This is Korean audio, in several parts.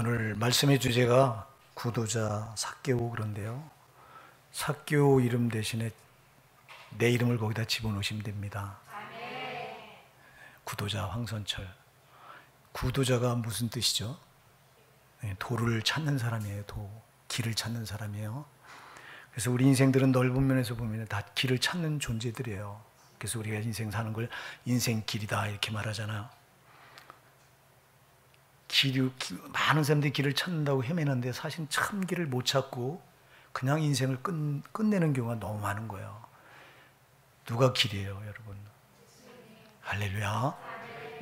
오늘 말씀의 주제가 구도자 삭개오 그런데요. 삭개오 이름 대신에 내 이름을 거기다 집어넣으시면 됩니다. 구도자 황선철. 구도자가 무슨 뜻이죠? 도를 찾는 사람이에요. 길을 찾는 사람이에요. 그래서 우리 인생들은 넓은 면에서 보면 다 길을 찾는 존재들이에요. 그래서 우리가 인생 사는 걸 인생 길이다 이렇게 말하잖아요. 많은 사람들이 길을 찾는다고 헤매는데 사실 참 길을 못 찾고 그냥 인생을 끝내는 경우가 너무 많은 거예요. 누가 길이에요, 여러분? 할렐루야.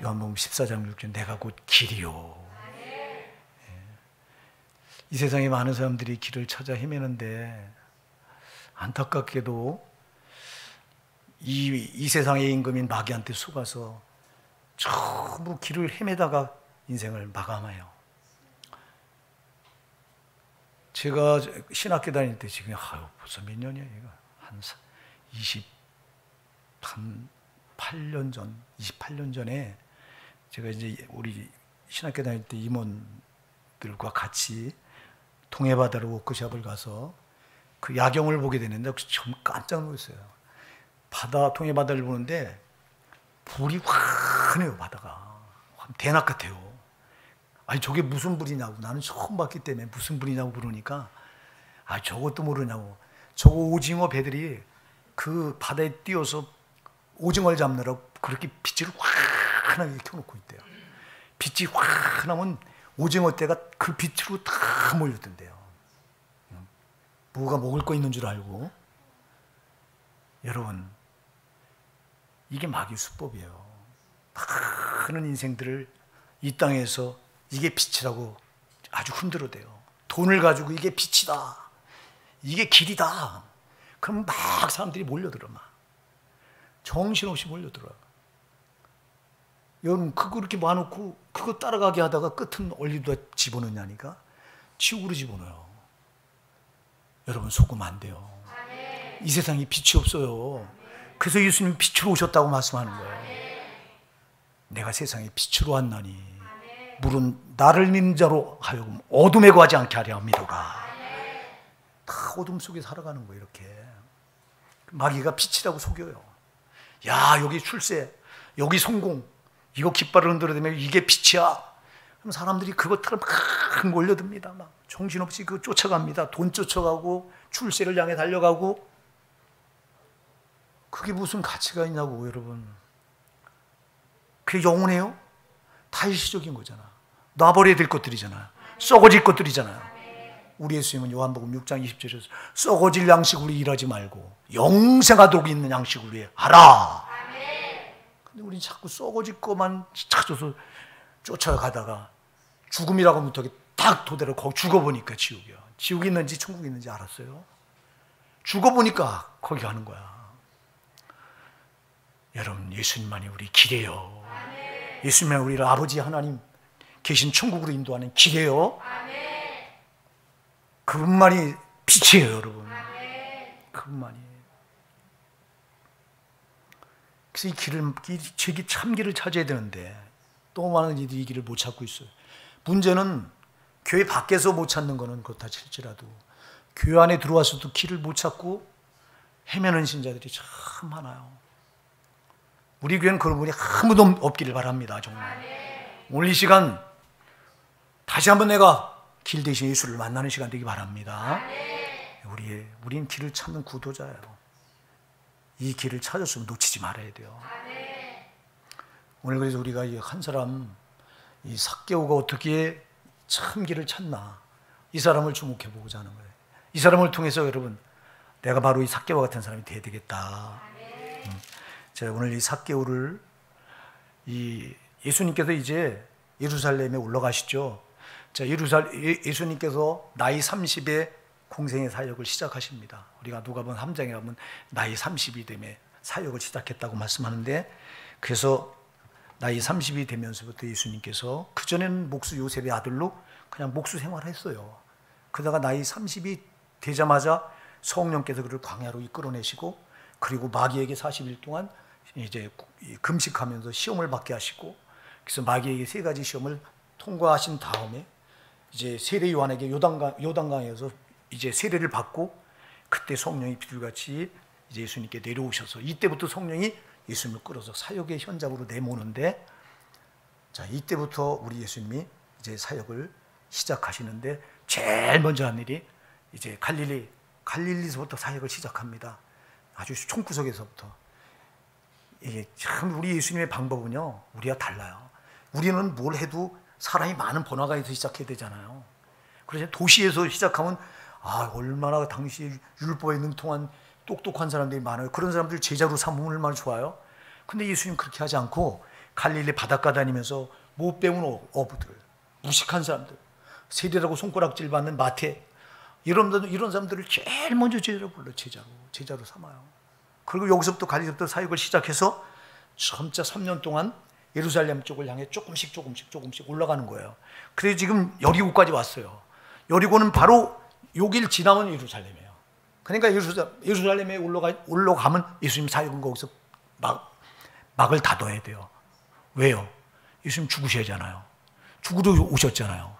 요한복음 14장 6절 내가 곧 길이요. 이 세상에 많은 사람들이 길을 찾아 헤매는데 안타깝게도 이 세상의 임금인 마귀한테 속아서 전부 길을 헤매다가 인생을 마감해요. 제가 신학교 다닐 때 지금 벌써 몇 년이에요? 한 28년 전에 제가 이제 우리 신학교 다닐 때 임원들과 같이 동해바다로 워크숍을 가서 그 야경을 보게 되는데 좀 깜짝 놀랐어요. 동해바다를 보는데 불이 환해요. 바다가 대낮 같아요. 아니 저게 무슨 불이냐고, 나는 처음 봤기 때문에 무슨 불이냐고 그러니까 저것도 모르냐고. 저거 오징어 배들이 그 바다에 뛰어서 오징어를 잡느라고 그렇게 빛을 환하게 켜놓고 있대요. 빛이 환하면 오징어 떼가 그 빛으로 다 몰렸던데요. 뭐가 먹을 거 있는 줄 알고. 여러분, 이게 마귀 수법이에요. 많은 인생들을 이 땅에서 이게 빛이라고 아주 흔들어대요. 돈을 가지고 이게 빛이다, 이게 길이다. 그럼 막 사람들이 몰려들어. 막 정신없이 몰려들어요. 여러분, 그거 이렇게 많고 그거 따라가게 하다가 끝은 어디다 집어넣냐니까 지옥으로 집어넣어요. 여러분, 속으면 안 돼요. 이 세상에 빛이 없어요. 그래서 예수님이 빛으로 오셨다고 말씀하는 거예요. 내가 세상에 빛으로 왔나니 물은 나를 믿는 자로 하여금 어둠에 거하지 않게 하려 함이로라. 다 어둠 속에 살아가는 거예요. 이렇게 마귀가 빛이라고 속여요. 야, 여기 출세, 여기 성공, 이거 깃발을 흔들어대면 이게 빛이야. 그럼 사람들이 그것처럼 막 몰려듭니다. 막 정신없이 그거 쫓아갑니다. 돈 쫓아가고 출세를 향해 달려가고. 그게 무슨 가치가 있냐고, 여러분. 그게 영원해요? 다 일시적인 거잖아. 놔버려야 될 것들이잖아. 썩어질 것들이잖아요. 우리 예수님은 요한복음 6장 20절에서 썩어질 양식으로 일하지 말고 영생하도록 있는 양식으로 하라. 근데 우리는 자꾸 썩어질 것만 찾아서 쫓아가다가 죽음이라고 못하게 딱 도대로 거기 죽어보니까 지옥이야. 지옥이 있는지 천국이 있는지 알았어요? 죽어보니까 거기 가는 거야. 여러분, 예수님만이 우리 길이에요. 예수님만이 우리를 아버지 하나님 계신 천국으로 인도하는 길이에요. 그분만이 빛이에요, 여러분. 그분만이. 그래서 이 길을, 참길을 찾아야 되는데 또 많은 이들이 이 길을 못 찾고 있어요. 문제는 교회 밖에서 못 찾는 거는 그렇다 칠지라도 교회 안에 들어와서도 길을 못 찾고 헤매는 신자들이 참 많아요. 우리 교회는 그런 분이 아무도 없기를 바랍니다. 정말 오늘 이 시간 다시 한번 내가 길 대신 예수를 만나는 시간 되기 바랍니다. 우리는 길을 찾는 구도자예요. 이 길을 찾았으면 놓치지 말아야 돼요. 오늘 그래서 우리가 한 사람, 이 삭개오가 어떻게 참 길을 찾나, 이 사람을 주목해 보고자 하는 거예요. 이 사람을 통해서 여러분, 내가 바로 이 삭개오와 같은 사람이 돼야 되겠다. 자, 오늘 이 삭개오를 예수님께서 이제 예루살렘에 올라가시죠. 자, 예수님께서 나이 30에 공생의 사역을 시작하십니다. 우리가 누가복음 3장에 가면 나이 30이 되면 사역을 시작했다고 말씀하는데, 그래서 나이 30이 되면서부터 예수님께서, 그전에는 목수 요셉의 아들로 그냥 목수 생활을 했어요. 그러다가 나이 30이 되자마자 성령께서 그를 광야로 이끌어내시고, 그리고 마귀에게 40일 동안 이제 금식하면서 시험을 받게 하시고, 그래서 마귀에게 3가지 시험을 통과하신 다음에 이제 세례 요한에게 요단강에서 이제 세례를 받고 그때 성령이 비둘같이 이제 예수님께 내려오셔서 이때부터 성령이 예수님을 끌어서 사역의 현장으로 내모는데, 자, 이때부터 우리 예수님이 이제 사역을 시작하시는데 제일 먼저 한 일이 이제 갈릴리서부터 사역을 시작합니다. 아주 총구석에서부터. 이게 참 우리 예수님의 방법은요, 우리와 달라요. 우리는 뭘 해도 사람이 많은 번화가에서 시작해야 되잖아요. 그래서 도시에서 시작하면 얼마나 당시 율법에 능통한 똑똑한 사람들이 많아요. 그런 사람들 제자로 삼으면 얼마나 좋아요. 근데 예수님 그렇게 하지 않고 갈릴리 바닷가 다니면서 못 배운 어부들, 무식한 사람들, 세리라고 손가락질 받는 마태, 이런 사람들을 제일 먼저 제자로 불러, 제자로 삼아요. 그리고 여기서부터 갈릴리부터 사역을 시작해서 점차 3년 동안 예루살렘 쪽을 향해 조금씩 올라가는 거예요. 그래서 지금 여리고까지 왔어요. 여리고는 바로 여길 지나면 예루살렘이에요. 그러니까 예루살렘에 올라가면 예수님 사역은 거기서 막을 닫아야 돼요. 왜요? 예수님 죽으셔야잖아요. 죽으러 오셨잖아요.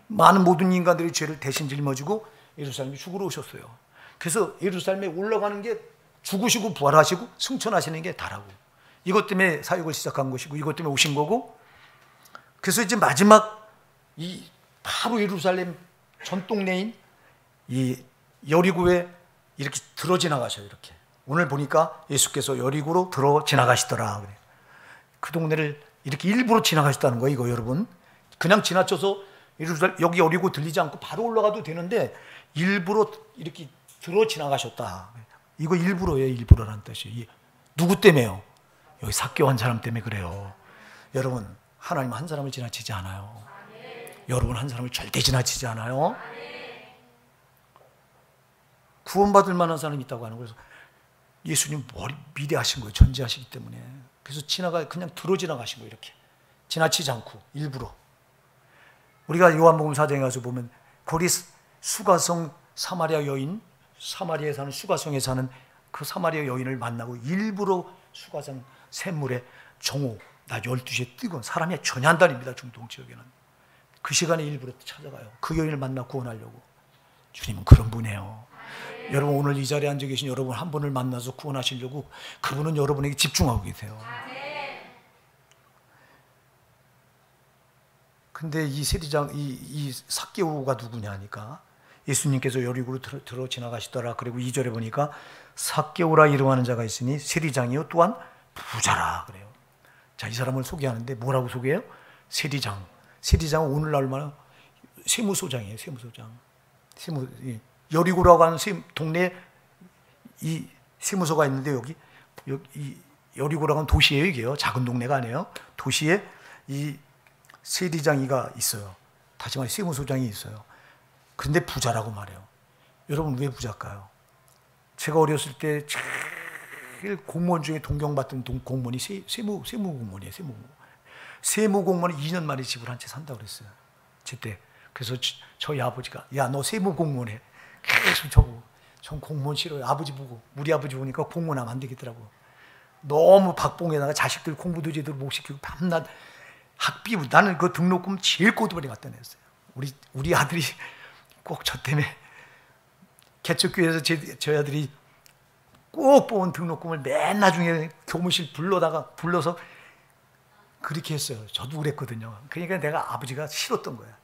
많은 모든 인간들의 죄를 대신 짊어지고 예루살렘에 죽으러 오셨어요. 그래서 예루살렘에 올라가는 게 죽으시고 부활하시고 승천하시는 게 다라고. 이것 때문에 사역을 시작한 것이고 이것 때문에 오신 거고, 그래서 이제 마지막 바로 예루살렘 전동네인 이 여리고에 이렇게 들어 지나가셔요. 이렇게 오늘 보니까 예수께서 여리고로 들어 지나가시더라 그래요. 그 동네를 이렇게 일부러 지나가셨다는 거예요. 이거 여러분, 그냥 지나쳐서 여기 여리고 들리지 않고 바로 올라가도 되는데 일부러 이렇게 들어 지나가셨다. 이거 일부러예요. 일부러라는 뜻이. 누구 때문에요? 여기 삭개오 한 사람 때문에 그래요. 여러분, 하나님 한 사람을 지나치지 않아요. 여러분 한 사람을 절대 지나치지 않아요. 구원받을 만한 사람이 있다고 하는 거예요. 예수님 미래하신 거예요. 전지하시기 때문에. 그래서 그냥 들어 지나가신 거예요. 이렇게 지나치지 않고 일부러. 우리가 요한복음 4장에 가서 보면 거기 수가성 사마리아 여인, 사마리아에 사는 수가성에 사는 그 사마리아 여인을 만나고 일부러 수가성 샘물에 정오 낮 12시에 뜨거운 사람이 전혀 안 다닙니다. 중동 지역에는. 그 시간에 일부러 찾아가요. 그 여인을 만나 구원하려고. 주님은 그런 분이에요. 여러분, 오늘 이 자리에 앉아 계신 여러분 한 분을 만나서 구원하시려고 그분은 여러분에게 집중하고 계세요. 근데 이 세리장, 이 삭개오가 누구냐 하니까 예수님께서 여리고로 들어 지나가시더라. 그리고 2절에 보니까 삭개오라 이름하는 자가 있으니 세리장이요 또한 부자라 그래요. 자, 이 사람을 소개하는데 뭐라고 소개해요? 세리장. 세리장은 오늘날 얼마나 세무소장이에요. 세무소장. 여리고라고 하는 동네에 이 세무서가 있는데 여기 여리고라고 하는 도시예요. 이게요. 작은 동네가 아니에요. 도시에 이 세리장이가 있어요. 다시 말해 세무소장이 있어요. 그런데 부자라고 말해요. 여러분, 왜 부자일까요? 제가 어렸을 때 제일 공무원 중에 동경받던 공무원이 세무공무원이에요. 세무공무원이 2년 만에 집을 한 채 산다고 그랬어요. 제때. 그래서 저희 아버지가 야, 너 세무공무원 해. 계속 전 공무원 싫어요. 아버지 보고, 우리 아버지 보니까 공무원하면 안 되겠더라고. 너무 박봉에다가 자식들 공부도 제대로 못 시키고 밤낮 학비부. 나는 그 등록금 제일 꼬두발이 갖다 냈어요. 우리 아들이 꼭 저 때문에 개척교회에서 저희 아들이 꼭 뽑은 등록금을 맨 나중에 교무실 불러서 그렇게 했어요. 저도 그랬거든요. 그러니까 내가 아버지가 싫었던 거야.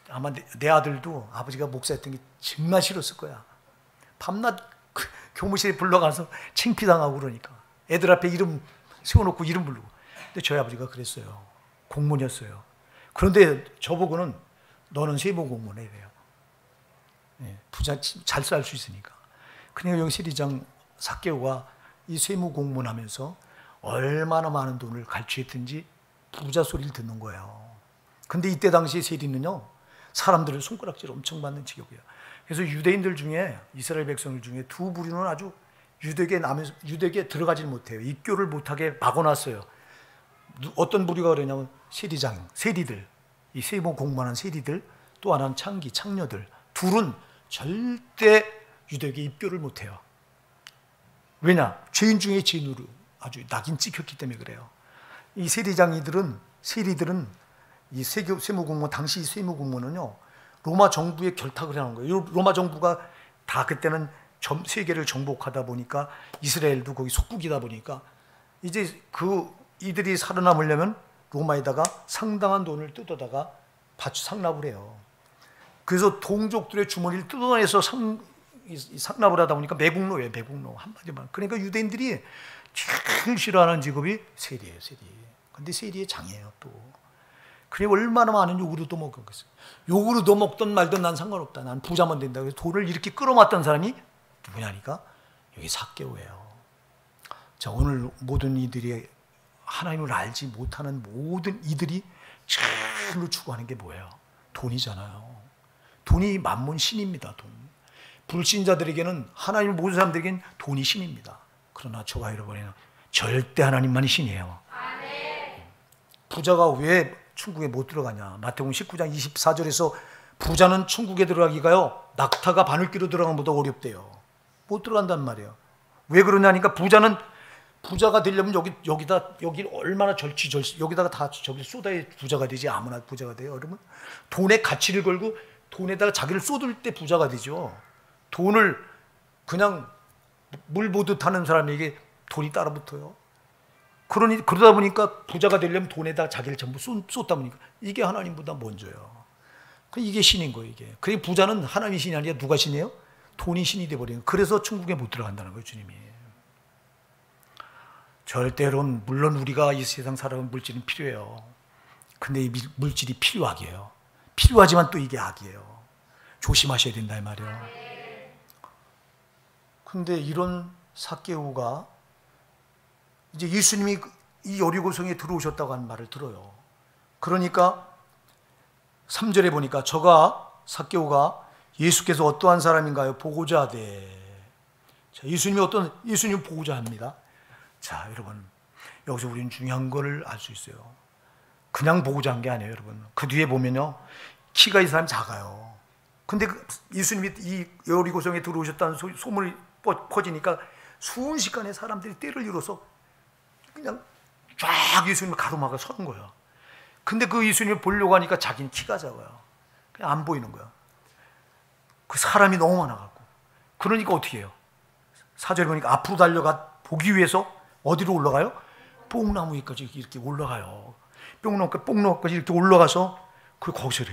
아마 내 아들도 아버지가 목사했던 게 정말 싫었을 거야. 밤낮 교무실에 불러가서 창피당하고 그러니까 애들 앞에 이름 세워놓고 이름 부르고. 근데 저희 아버지가 그랬어요. 공무원이었어요. 그런데 저보고는 너는 세무공무원 해야 돼요. 부자 잘 살 수 있으니까. 그러니까 여기 세리장 삭개오가 이 세무공무원 하면서 얼마나 많은 돈을 갈취했든지 부자 소리를 듣는 거예요. 근데 이때 당시 세리는요, 사람들을 손가락질 엄청 받는 직업이에요. 그래서 유대인들 중에, 이스라엘 백성들 중에 두 부류는 아주 유대계에 들어가질 못해요. 입교를 못하게 막아놨어요. 어떤 부류가 그러냐면 세리들, 이 세무 공무원한 세리들, 또 하나는 창녀들. 둘은 절대 유대계 입교를 못해요. 왜냐? 죄인 중에 죄인으로 아주 낙인 찍혔기 때문에 그래요. 이 세리들은 이 세무공무원, 당시 세무공무원은요, 로마 정부에 결탁을 해놓은 거예요. 로마 정부가 다 그때는 세계를 정복하다 보니까 이스라엘도 거기 속국이다 보니까 이제 이들이 살아남으려면 로마에다가 상당한 돈을 뜯어다가 상납을 해요. 그래서 동족들의 주머니를 뜯어내서 상납을 하다 보니까 매국노예요, 매국노. 한마디만. 그러니까 유대인들이 제일 싫어하는 직업이 세리예요, 세리. 근데 세리의 장이에요, 또. 그래 얼마나 많은 욕으로 떠먹었겠어요. 욕으로 떠먹던 말든 난 상관없다. 난 부자만 된다. 그래서 돈을 이렇게 끌어모았던 사람이 누구냐니까 여기 삭개오예요. 자, 오늘 모든 이들이 하나님을 알지 못하는 모든 이들이 제일로 추구하는 게 뭐예요? 돈이잖아요. 돈이 만문 신입니다. 돈. 불신자들에게는, 하나님 모든 사람들에게는 돈이 신입니다. 그러나 저와 여러분에는 절대 하나님만이 신이에요. 부자가 왜 천국에 못 들어가냐? 마태복음 19장 24절에서 부자는 천국에 들어가기가요, 낙타가 바늘귀로 들어가는 것보다 어렵대요. 못 들어간단 말이에요. 왜 그러냐니까 부자가 되려면 여기 얼마나 여기다가 다 저기 쏟아야 부자가 되지. 아무나 부자가 돼요. 여러분, 돈의 가치를 걸고 돈에다가 자기를 쏟을 때 부자가 되죠. 돈을 그냥 물 보듯 하는 사람에게 돈이 따라붙어요. 그러다 보니까 부자가 되려면 돈에다 자기를 전부 쏟다 보니까 이게 하나님보다 먼저요. 이게 신인 거예요, 이게. 그리고 부자는 하나님이 신이 아니라 누가 신이에요? 돈이 신이 돼버리는 거예요. 그래서 천국에 못 들어간다는 거예요, 주님이. 절대로는, 물론 우리가 이 세상 살아가는 물질은 필요해요. 근데 이 물질이 필요하게요. 필요하지만 또 이게 악이에요. 조심하셔야 된다 이 말이에요. 근데 이런 삭개오가 이제 예수님이 이 여리고성에 들어오셨다고 하는 말을 들어요. 그러니까 3절에 보니까 삭개오가 예수께서 어떠한 사람인가요? 보고자 하되. 자, 예수님이 보고자 합니다. 자, 여러분, 여기서 우리는 중요한 걸 알 수 있어요. 그냥 보고자 한 게 아니에요, 여러분. 그 뒤에 보면요, 키가 이 사람이 작아요. 근데 예수님이 이 여리고성에 들어오셨다는 소문이 퍼지니까 순식간에 사람들이 떼를 이뤄서 그냥 쫙 예수님을 가로막아 서는 거예요. 근데 그 예수님을 보려고 하니까 자기는 키가 작아요. 그냥 안 보이는 거야. 그 사람이 너무 많아갖고. 그러니까 어떻게 해요? 4절에 보니까 앞으로 달려가 보기 위해서 어디로 올라가요? 뽕나무까지 이렇게 올라가요. 뽕나무까지 이렇게 올라가서 거기서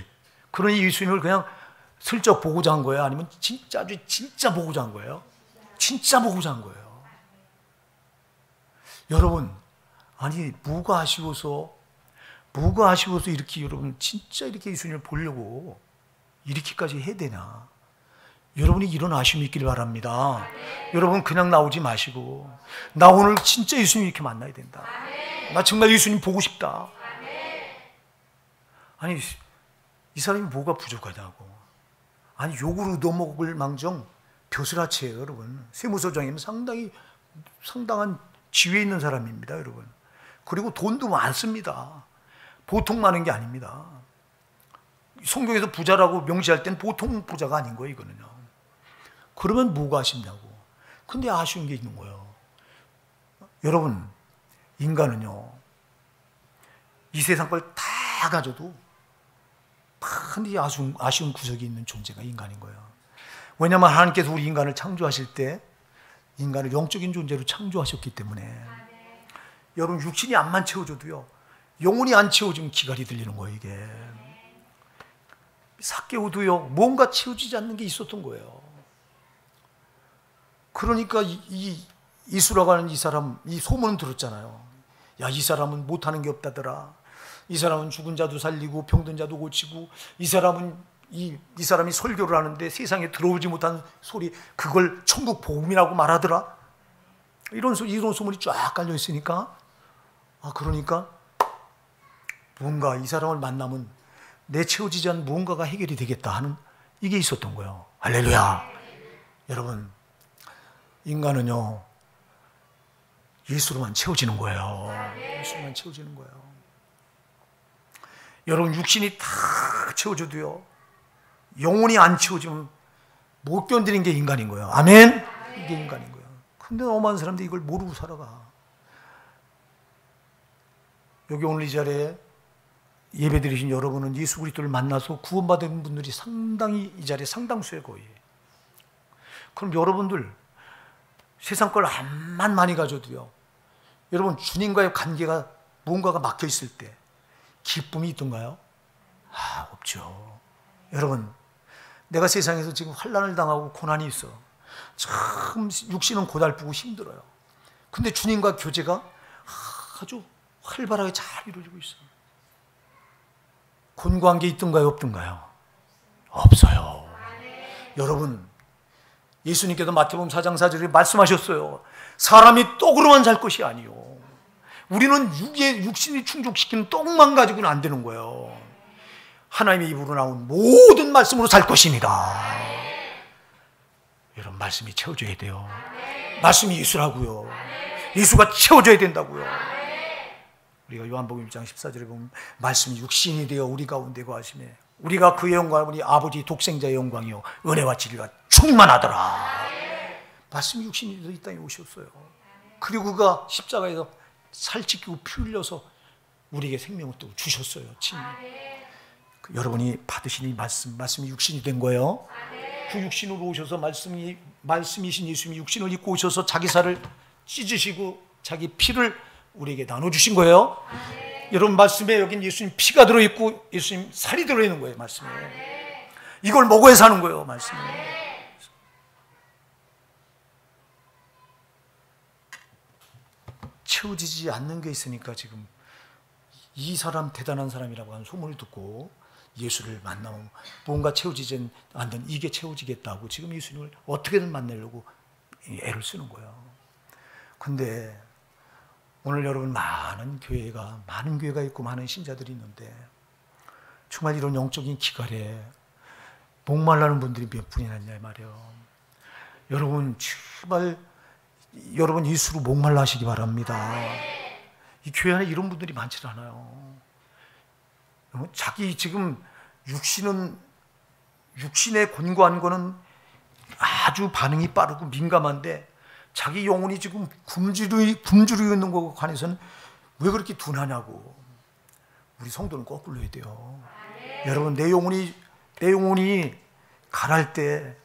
그러니 예수님을 그냥 슬쩍 보고자 한 거예요? 아니면 진짜 보고자 한 거예요? 진짜 보고자 한 거예요. 여러분, 아니 뭐가 아쉬워서 이렇게 여러분 진짜 이렇게 예수님을 보려고 이렇게까지 해야 되나? 여러분이 이런 아쉬움이 있기를 바랍니다. 여러분 그냥 나오지 마시고, 나 오늘 진짜 예수님 이렇게 만나야 된다. 나 정말 예수님 보고 싶다. 아니 이 사람이 뭐가 부족하냐고. 아니 욕으로 얻어먹을 망정 벼슬아치예요, 여러분. 세무서장이면 상당한 지위에 있는 사람입니다, 여러분. 그리고 돈도 많습니다. 보통 많은 게 아닙니다. 성경에서 부자라고 명시할 땐 보통 부자가 아닌 거예요, 이거는요. 그러면 뭐가 아쉽냐고. 근데 아쉬운 게 있는 거예요. 여러분, 인간은요, 이 세상 걸 다 가져도 많이 아쉬운 구석이 있는 존재가 인간인 거예요. 왜냐하면 하나님께서 우리 인간을 창조하실 때 인간을 영적인 존재로 창조하셨기 때문에. 여러분, 육신이 안만 채워줘도요, 영혼이 안 채워지면 기갈이 들리는 거예요, 이게. 삭개오도요, 뭔가 채워지지 않는 게 있었던 거예요. 그러니까 이수라고 하는 이 사람, 이 소문은 들었잖아요. 야, 이 사람은 못하는 게 없다더라. 이 사람은 죽은 자도 살리고 병든 자도 고치고, 이 사람이 설교를 하는데 세상에 들어오지 못한 소리, 그걸 천국 복음이라고 말하더라. 이런 소문이 쫙 깔려 있으니까, 그러니까 뭔가 이 사람을 만나면 내 채워지지 않은 무언가가 해결이 되겠다 하는 이게 있었던 거예요. 할렐루야. 여러분, 인간은요, 예수로만 채워지는 거예요. 예수로만 채워지는 거예요. 여러분, 육신이 다 채워져도요, 영혼이 안 채워지면 못 견디는 게 인간인 거예요. 아멘? 이게 인간인 거예요. 근데 너무 많은 사람들이 이걸 모르고 살아가. 여기 오늘 이 자리에 예배드리신 여러분은 예수 그리스도를 만나서 구원받은 분들이 상당히 이 자리에 상당수의 거예요. 그럼 여러분들 세상 걸 암만 많이 가져도요, 여러분 주님과의 관계가 뭔가가 막혀 있을 때 기쁨이 있던가요? 없죠. 여러분, 내가 세상에서 지금 환난을 당하고 고난이 있어. 참 육신은 고달프고 힘들어요. 근데 주님과 교제가 아주 활발하게 잘 이루어지고 있어요. 곤고한 게 있던가요, 없던가요? 없어요. 여러분, 예수님께서 마태복음 4장 4절에 말씀하셨어요. 사람이 떡으로만 살 것이 아니요, 우리는 육신이 충족시키는 떡만 가지고는 안 되는 거예요. 하나님의 입으로 나온 모든 말씀으로 살 것입니다. 여러분, 말씀이 채워져야 돼요. 말씀이 예수라고요. 예수가 채워져야 된다고요. 우리가 요한복음 1장 14절에 보면 말씀이 육신이 되어 우리 가운데 거하시네. 우리가 그의 영광을 우리 아버지 독생자의 영광이요 은혜와 진리가 충만하더라. 말씀이 육신이 되어 이 땅에 오셨어요. 그리고 그가 십자가에서 살찌키고 피 흘려서 우리에게 생명을 또 주셨어요. 여러분이 받으신 이 말씀이 육신이 된 거예요. 그 육신으로 오셔서 말씀이신 예수님이 육신을 입고 오셔서 자기 살을 찢으시고 자기 피를 우리에게 나눠주신 거예요. 여러분, 말씀에 여긴 예수님 피가 들어있고 예수님 살이 들어있는 거예요. 말씀에 이걸 먹어야 사는 거예요. 말씀에 채워지지 않는 게 있으니까 지금 이 사람 대단한 사람이라고 하는 소문을 듣고 예수를 만나면 뭔가 채워지지 않는 이게 채워지겠다고 지금 예수님을 어떻게든 만나려고 애를 쓰는 거예요. 근데 오늘 여러분, 많은 교회가 있고 많은 신자들이 있는데 정말 이런 영적인 기갈에 목말라는 분들이 몇 분이나 있냐 말이에요. 여러분, 제발 여러분 예수로 목말라 하시기 바랍니다. 이 교회 안에 이런 분들이 많지 않아요. 자기 지금 육신에 곤고한 거는 아주 반응이 빠르고 민감한데 자기 영혼이 지금 굶주리고 있는 것에 관해서는 왜 그렇게 둔하냐고. 우리 성도는 거꾸로 해야 돼요. 여러분, 내 영혼이 가랄 때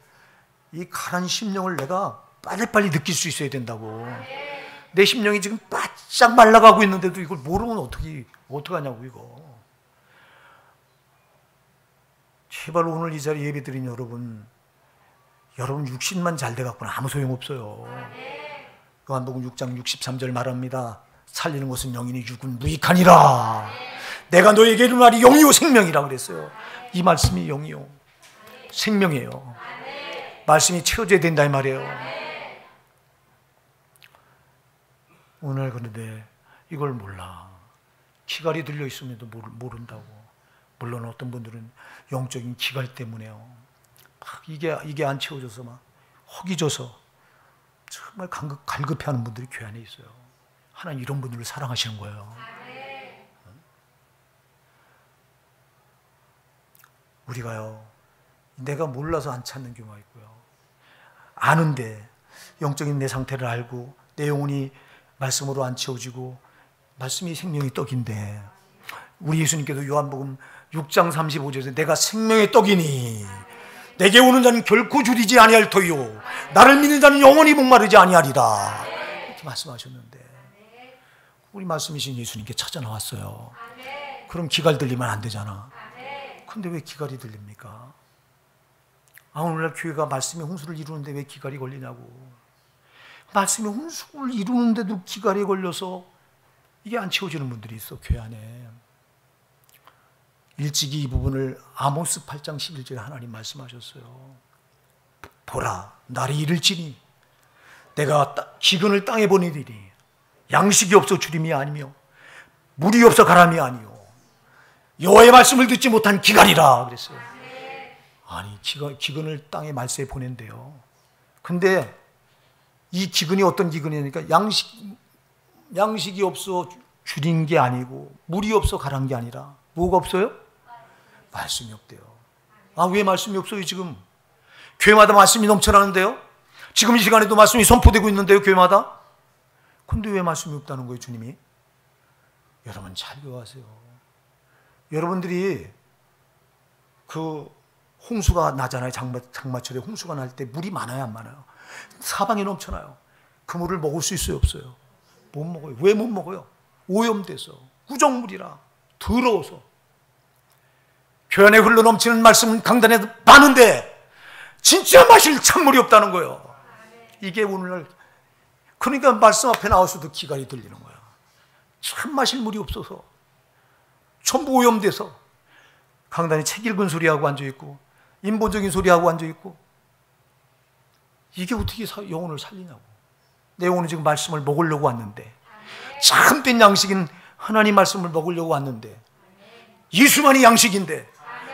이 가란 심령을 내가 빨리빨리 느낄 수 있어야 된다고. 내 심령이 지금 바짝 말라가고 있는데도 이걸 모르면 어떡하냐고 이거. 제발 오늘 이 자리에 예배드린 여러분 육신만 잘 돼갖고는 아무 소용없어요. 요한복음 6장 63절 말합니다. 살리는 것은 영이니 육은 무익하니라. 내가 너에게 이르는 말이 영이요 생명이라 그랬어요. 이 말씀이 영이요 생명이에요. 말씀이 채워져야 된다 이 말이에요. 오늘 그런데 이걸 몰라. 기갈이 들려 있음에도 모른다고. 물론 어떤 분들은 영적인 기갈 때문에요. 막 이게 안 채워져서 막 허기져서 정말 갈급해하는 분들이 교회 안에 있어요. 하나님 이런 분들을 사랑하시는 거예요. 우리가요, 내가 몰라서 안 찾는 경우가 있고요, 아는데 영적인 내 상태를 알고 내 영혼이 말씀으로 안 채워지고 말씀이 생명의 떡인데, 우리 예수님께서 요한복음 6장 35절에서 내가 생명의 떡이니 내게 오는 자는 결코 줄이지 아니할 터요 나를 믿는 자는 영원히 목마르지 아니하리라 이렇게 말씀하셨는데, 우리 말씀이신 예수님께 찾아 나왔어요. 그럼 기갈 들리면 안 되잖아. 근데 왜 기갈이 들립니까? 오늘날 교회가 말씀의 홍수를 이루는데 왜 기갈이 걸리냐고. 말씀의 홍수를 이루는데도 기갈이 걸려서 이게 안 채워지는 분들이 있어, 교회 안에. 일찍이 이 부분을 아모스 8장 11절에 하나님 말씀하셨어요. 보라, 날이 이를지니 내가 기근을 땅에 보내리니 양식이 없어 주림이 아니며 물이 없어 가람이 아니요 여호와의 말씀을 듣지 못한 기갈이라 그랬어요. 아니, 기근을 땅에 말세에 보낸대요. 근데 이 기근이 어떤 기근이니까 양식이 없어 줄인 게 아니고 물이 없어 가란 게 아니라 뭐가 없어요? 말씀이 없대요. 왜 말씀이 없어요? 지금 교회마다 말씀이 넘쳐나는데요. 지금 이 시간에도 말씀이 선포되고 있는데요, 교회마다. 근데 왜 말씀이 없다는 거예요, 주님이? 여러분 잘 배워하세요. 여러분들이 그 홍수가 나잖아요. 장마철에 홍수가 날 때 물이 많아요, 안 많아요? 사방에 넘쳐나요. 그 물을 먹을 수 있어요, 없어요? 못 먹어요. 왜 못 먹어요? 오염돼서, 구정물이라, 더러워서. 교회 안에 흘러넘치는 말씀은 강단에 많은데 진짜 마실 찬물이 없다는 거예요. 이게 오늘날, 그러니까 말씀 앞에 나와서도 기갈이 들리는 거야. 참 마실 물이 없어서 전부 오염돼서 강단에 책 읽은 소리하고 앉아있고 인본적인 소리하고 앉아있고, 이게 어떻게 영혼을 살리냐고. 내 영혼은 지금 말씀을 먹으려고 왔는데, 참된 양식인 하나님 말씀을 먹으려고 왔는데, 예수만이 양식인데,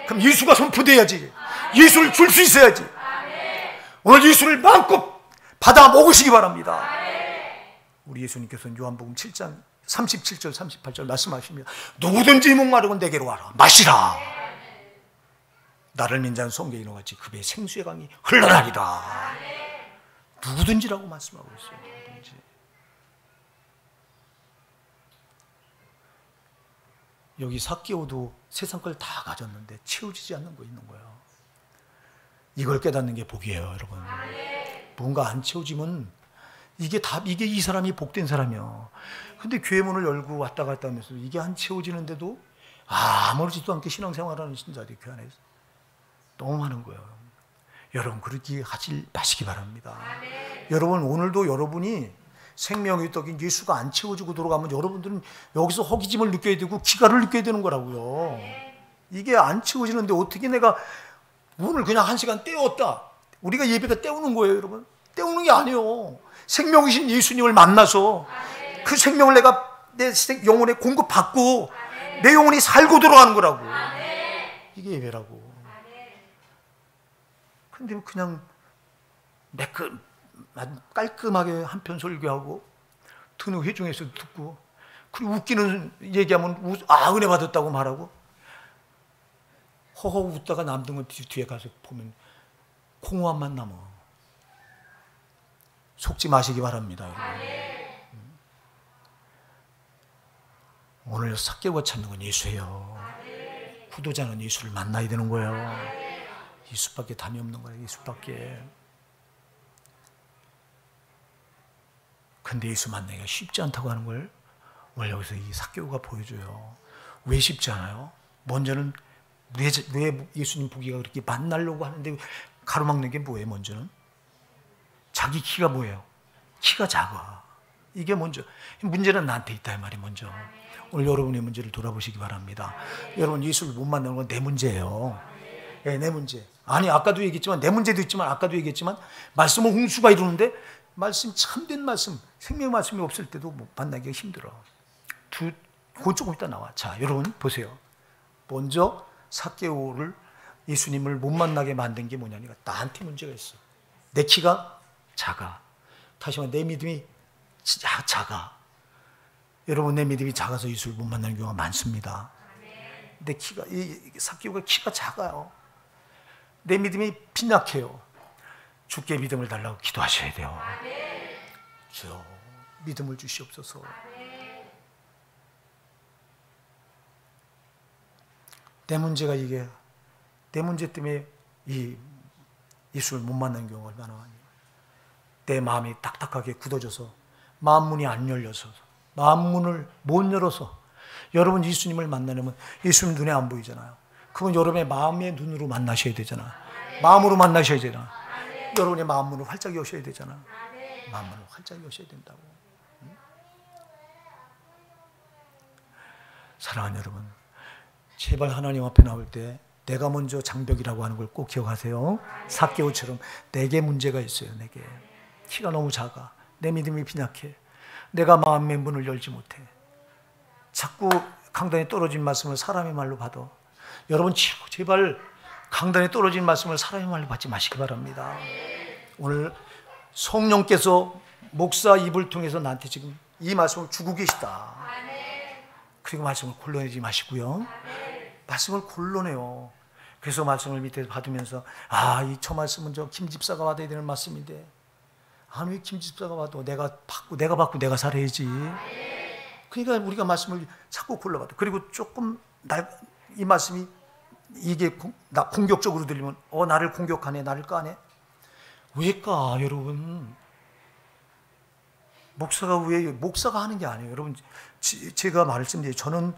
그럼 예수가 선포돼야지. 예수를 줄 수 있어야지. 오늘 예수를 마음껏 받아 먹으시기 바랍니다. 우리 예수님께서는 요한복음 7장 37절 38절 말씀하십니다. 누구든지 목마르건 내게로 와라, 마시라. 나를 믿는 자는 성경에 같이 그 배에 생수의 강이 흘러나리라. 누구든지라고 말씀하고 있어요. 누구든지. 여기 삭개오도 세상 걸 다 가졌는데 채워지지 않는 거 있는 거예요. 이걸 깨닫는 게 복이에요, 여러분. 뭔가 안 채워지면 이게 이 사람이 복된 사람이요. 근데 교회 문을 열고 왔다 갔다 하면서 이게 안 채워지는데도 아무렇지도 않게 신앙생활하는 신자들이 교회 안에서 너무 많은 거예요. 여러분, 그렇게 하지 마시기 바랍니다. 여러분, 오늘도 여러분이 생명의 떡인 예수가 안 채워지고 돌아가면 여러분들은 여기서 허기짐을 느껴야 되고 기갈을 느껴야 되는 거라고요. 이게 안 채워지는데 어떻게 내가 문을 그냥 1시간 때웠다. 우리가 예배가 때우는 거예요, 여러분. 때우는 게 아니에요. 생명이신 예수님을 만나서 그 생명을 내가 내 영혼에 공급받고 내 영혼이 살고 들어가는 거라고. 이게 예배라고. 근데 그냥 깔끔하게 한편 설교하고 드는 회중에서 듣고, 그리고 웃기는 얘기하면 은혜 받았다고 말하고, 허허 웃다가 남는 건 뒤에 가서 보면 공허함만 남아. 속지 마시기 바랍니다, 여러분. 오늘 삭개오가 찾는 건 예수예요. 구도자는 예수를 만나야 되는 거예요. 예수밖에 답이 없는 거예요. 예수밖에. 근데 예수 만나기가 쉽지 않다고 하는 걸 오늘 여기서 이 삭개오가 보여줘요. 왜 쉽지 않아요? 먼저는 왜 예수님 보기가 그렇게 만나려고 하는데 가로막는 게 뭐예요? 먼저는 자기 키가 뭐예요? 키가 작아. 이게 먼저. 문제는 나한테 있다 이 말이 먼저. 오늘 여러분의 문제를 돌아보시기 바랍니다. 여러분, 예수를 못 만나는 건 내 문제예요. 네, 내 문제. 아니, 아까도 얘기했지만, 내 문제도 있지만, 아까도 얘기했지만, 말씀은 홍수가 이루는데 말씀, 참된 말씀, 생명 말씀이 없을 때도 못 만나기가 힘들어. 그건 조금 이따 나와. 자, 여러분 보세요. 먼저 삭개오를, 예수님을 못 만나게 만든 게 뭐냐니까, 나한테 문제가 있어. 내 키가 작아. 다시 말해, 내 믿음이 작아. 여러분, 내 믿음이 작아서 예수를 못 만나는 경우가 많습니다. 내 키가, 이 삭개오가 키가 작아요. 내 믿음이 빈약해요. 주께 믿음을 달라고 기도하셔야 돼요. 주여, 믿음을 주시옵소서. 내 문제가 이게, 내 문제 때문에 이 예수를 못 만나는 경우가 얼마나 많아요. 내 마음이 딱딱하게 굳어져서, 마음 문이 안 열려서, 마음 문을 못 열어서, 여러분 예수님을 만나려면 예수님 눈에 안 보이잖아요. 그건 여러분의 마음의 눈으로 만나셔야 되잖아. 마음으로 만나셔야 되잖아. 여러분의 마음 문을 활짝 여셔야 되잖아. 마음 문을 활짝 여셔야 된다고. 사랑하는 여러분, 제발 하나님 앞에 나올 때 내가 먼저 장벽이라고 하는 걸 꼭 기억하세요. 삭개오처럼 내게 문제가 있어요. 내게 키가 너무 작아. 내 믿음이 빈약해. 내가 마음의 문을 열지 못해. 자꾸 강단에 떨어진 말씀을 사람의 말로 받아. 여러분, 제발 강단에 떨어진 말씀을 사람의 말로 받지 마시기 바랍니다. 오늘 성령께서 목사 입을 통해서 나한테 지금 이 말씀을 주고 계시다. 그리고 말씀을 골라내지 마시고요. 말씀을 골라내요. 그래서 말씀을 밑에서 받으면서, 이 저 말씀은 저 김 집사가 받아야 되는 말씀인데, 왜 김 집사가 받아? 내가 받고 내가 살아야지. 그러니까 우리가 말씀을 자꾸 골라받아. 그리고 조금 이 말씀이 이게 공격적으로 들리면 나를 공격하네, 나를 까네. 왜 까, 여러분? 목사가 하는 게 아니에요. 여러분, 제가 말씀드려요. 저는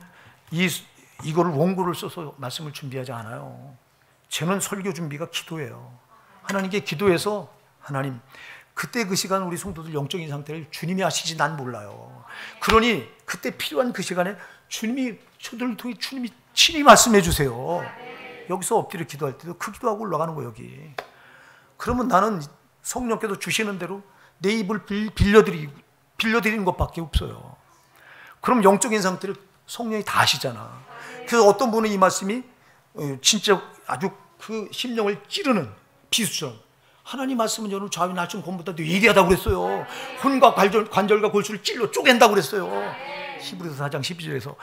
이거를 원고를 써서 말씀을 준비하지 않아요. 저는 설교 준비가 기도예요. 하나님께 기도해서 하나님, 그때 그 시간 우리 성도들 영적인 상태를 주님이 아시지 난 몰라요. 그러니 그때 필요한 그 시간에 주님이 저들을 통해 주님이 친히 말씀해 주세요. 여기서 엎드려 기도할 때도 그 기도하고 올라가는 거예요, 여기. 그러면 나는 성령께서 주시는 대로 내 입을 빌려드리는 것밖에 없어요. 그럼 영적인 상태를 성령이 다 아시잖아. 그래서 어떤 분은 이 말씀이 진짜 아주 그 심령을 찌르는 비수처럼, 하나님 말씀은 여러분 좌우 낮춤 검보다 더 예리하다고 그랬어요. 혼과 관절과 골수를 찔러 쪼갠다고 그랬어요. 히브리서 4장 12절에서